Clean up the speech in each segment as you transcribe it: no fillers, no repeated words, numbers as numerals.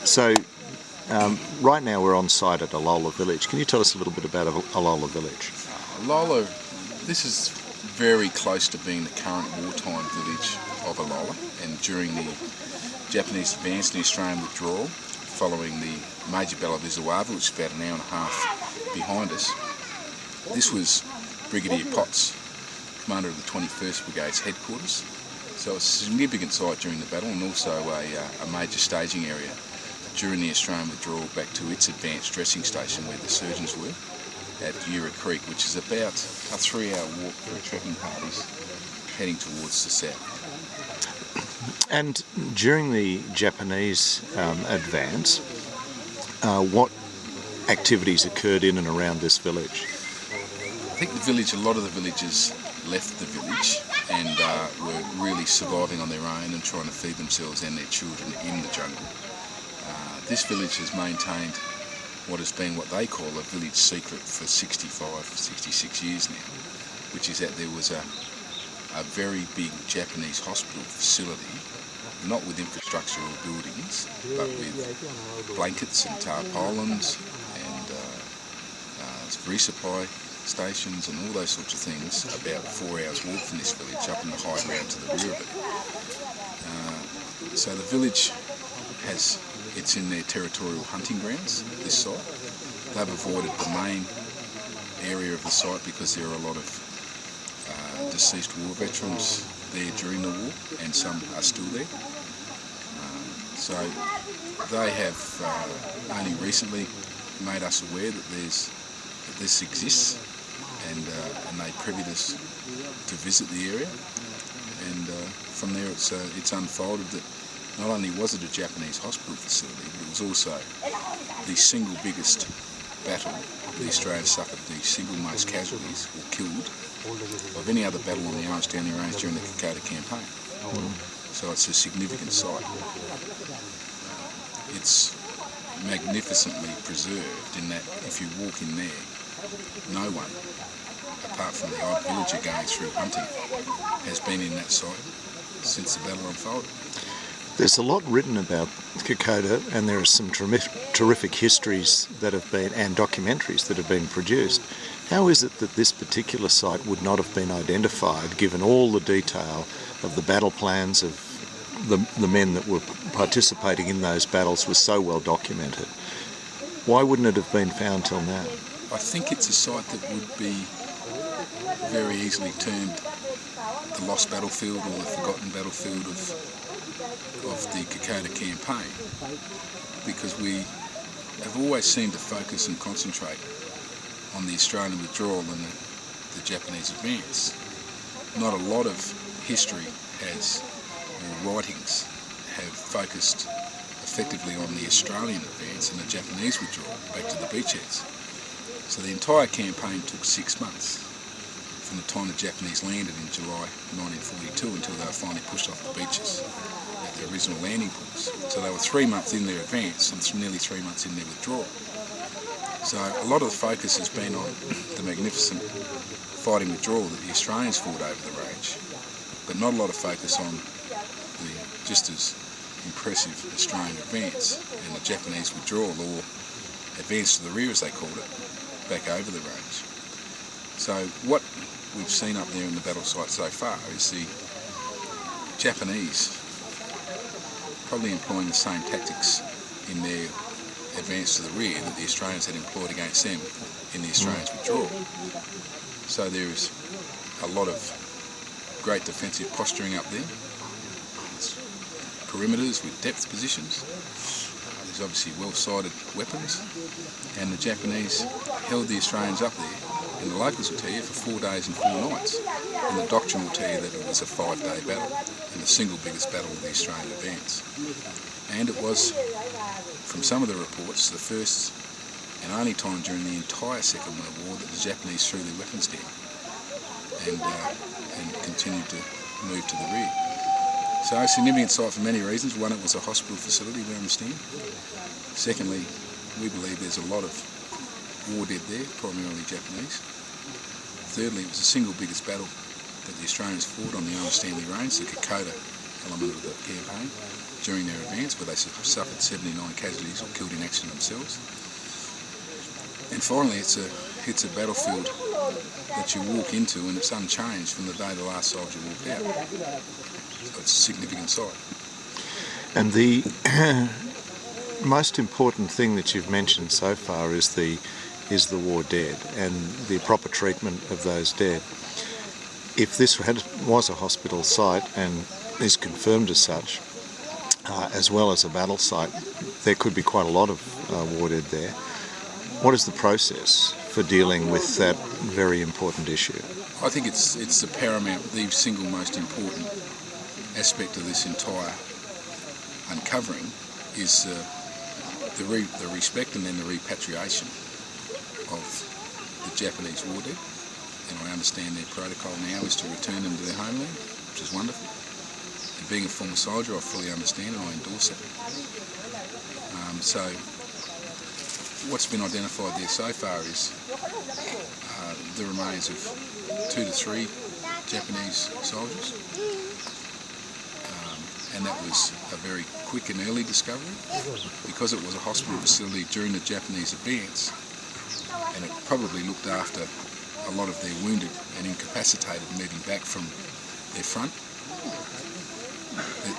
So right now we're on site at Alola village. Can you tell us a little bit about Alola village? Alola, this is very close to being the current wartime village of Alola, and during the Japanese advance and the Australian withdrawal, following the major battle of Izuawa, which is about an hour and a half behind us, this was Brigadier Potts, commander of the 21st Brigade's headquarters. So it's a significant site during the battle, and also a major staging area during the Australian withdrawal back to its advanced dressing station where the surgeons were at Ura Creek, which is about a 3-hour walk for trekking parties heading towards the south. And during the Japanese advance, what activities occurred in and around this village? I think a lot of the villagers left the village and were really surviving on their own and trying to feed themselves and their children in the jungle. This village has maintained what has been what they call a village secret for 65, 66 years now, which is that there was a very big Japanese hospital facility, not with infrastructure or buildings, but with blankets and tarpaulins and resupply stations and all those sorts of things, about 4 hours walk from this village up in the high ground to the rear of it. So the village it's in their territorial hunting grounds, this site. They've avoided the main area of the site because there are a lot of deceased war veterans there during the war, and some are still there. So they have only recently made us aware that this exists, and they privied us to visit the area, and from there it's unfolded that not only was it a Japanese hospital facility, but it was also the single biggest battle the Australians suffered, the single most casualties or killed of any other battle on the Orange Downey Range during the Kokoda campaign. So it's a significant site. It's magnificently preserved in that if you walk in there, no one, apart from the odd villager going through hunting, has been in that site since the battle unfolded. There's a lot written about Kokoda, and there are some terrific histories that have been, and documentaries that have been produced. How is it that this particular site would not have been identified, given all the detail of the battle plans of the men that were participating in those battles was so well documented? Why wouldn't it have been found till now? I think it's a site that would be very easily termed the Lost Battlefield or the Forgotten Battlefield of the Kokoda campaign, because we have always seemed to focus and concentrate on the Australian withdrawal and the Japanese advance. Not a lot of history or writings have focused effectively on the Australian advance and the Japanese withdrawal back to the beachheads. So the entire campaign took 6 months from the time the Japanese landed in July 1942 until they were finally pushed off the beaches at their original landing points. So they were 3 months in their advance and nearly 3 months in their withdrawal. So a lot of the focus has been on the magnificent fighting withdrawal that the Australians fought over the range, but not a lot of focus on the just as impressive Australian advance and the Japanese withdrawal, or advance to the rear as they called it, back over the range. So what we've seen up there in the battle site so far is the Japanese probably employing the same tactics in their advance to the rear that the Australians had employed against them in the Australians' withdrawal. So there is a lot of great defensive posturing up there. There's perimeters with depth positions. There's obviously well-sighted weapons, and the Japanese held the Australians up there, and the locals will tell you, for 4 days and 4 nights. And the doctrine will tell you that it was a 5-day battle, and the single biggest battle of the Australian advance. And it was, from some of the reports, the first and only time during the entire Second World War that the Japanese threw their weapons down and continued to move to the rear. So a significant site for many reasons. One, it was a hospital facility, we understand. Secondly, we believe there's a lot of war dead there, primarily Japanese. Thirdly, it was the single biggest battle that the Australians fought on the Orange Stanley Range, the Kokoda element of the campaign during their advance, where they suffered 79 casualties or killed in action themselves. And finally, it's a battlefield that you walk into and it's unchanged from the day the last soldier walked out. So it's a significant site. And the most important thing that you've mentioned so far is the war dead and the proper treatment of those dead. If this was a hospital site and is confirmed as such, as well as a battle site, there could be quite a lot of war dead there. What is the process for dealing with that very important issue? I think it's the paramount, the single most important aspect of this entire uncovering is the respect and then the repatriation of the Japanese war dead. And I understand their protocol now is to return them to their homeland, which is wonderful. And being a former soldier, I fully understand and I endorse it. So what's been identified there so far is the remains of 2 to 3 Japanese soldiers. And that was a very quick and early discovery because it was a hospital facility during the Japanese advance, and it probably looked after a lot of their wounded and incapacitated moving back from their front.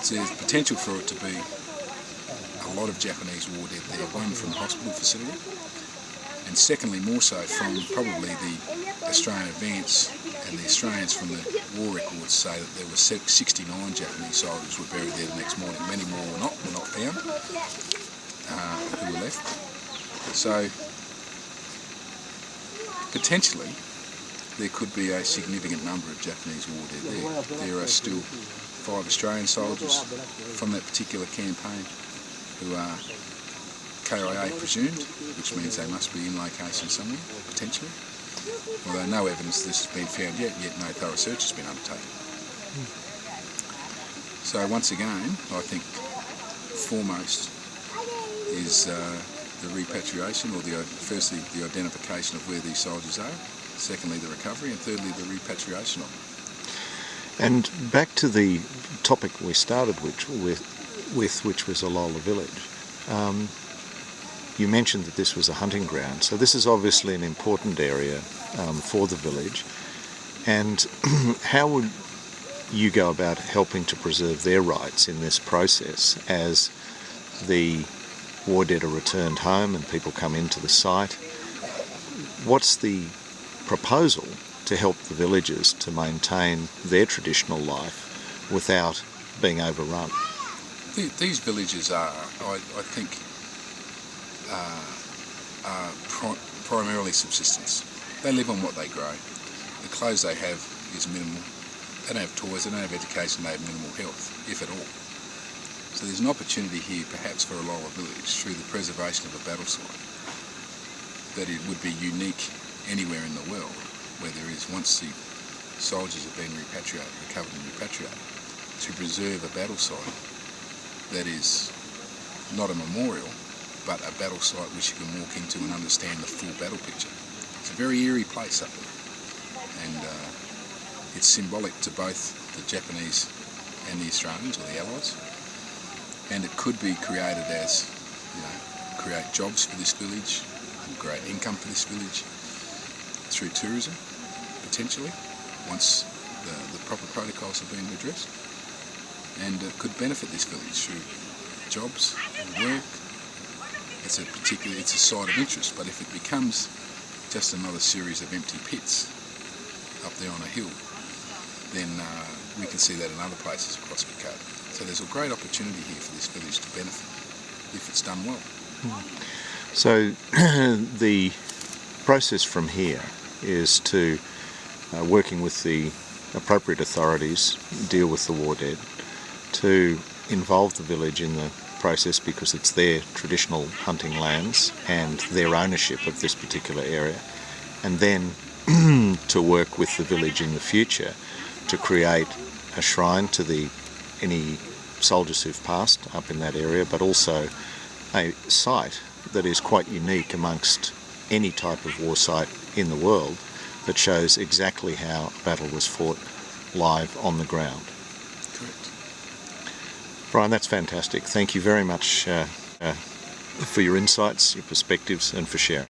There's potential for it to be a lot of Japanese war dead there, one from the hospital facility, and secondly more so from probably the Australian advance, and the Australians from the war records say that there were 69 Japanese soldiers were buried there the next morning. Many more were not found who were left. So potentially there could be a significant number of Japanese war dead there. There are still 5 Australian soldiers from that particular campaign who are KIA presumed, which means they must be in location somewhere, potentially. Although no evidence of this has been found yet no thorough search has been undertaken. So once again, I think foremost is the repatriation, or firstly the identification of where these soldiers are, secondly the recovery, and thirdly the repatriation of them. And back to the topic we started with which was Alola village. You mentioned that this was a hunting ground, so this is obviously an important area for the village. And how would you go about helping to preserve their rights in this process as the war dead are returned home and people come into the site? What's the proposal to help the villagers to maintain their traditional life without being overrun? These villages are, I think, primarily subsistence. They live on what they grow. The clothes they have is minimal. They don't have toys, they don't have education, they have minimal health, if at all. So there's an opportunity here perhaps for Alola village through the preservation of a battle site that it would be unique anywhere in the world where there is, once the soldiers have been repatriated, recovered and repatriated, to preserve a battle site that is not a memorial but a battle site which you can walk into and understand the full battle picture. It's a very eerie place up there, and it's symbolic to both the Japanese and the Australians, or the Allies, and it could be created as, create jobs for this village, and create income for this village through tourism, potentially, once the proper protocols have been addressed, and it could benefit this village through jobs and work. It's a site of interest, but if it becomes just another series of empty pits up there on a hill, then we can see that in other places across Kokoda. So there's a great opportunity here for this village to benefit if it's done well. So the process from here is to, working with the appropriate authorities, deal with the war dead, to involve the village in the process because it's their traditional hunting lands and their ownership of this particular area, and then to work with the village in the future to create a shrine to any soldiers who've passed up in that area, but also a site that is quite unique amongst any type of war site in the world that shows exactly how a battle was fought live on the ground. Correct. Brian, that's fantastic. Thank you very much for your insights, your perspectives, and for sharing.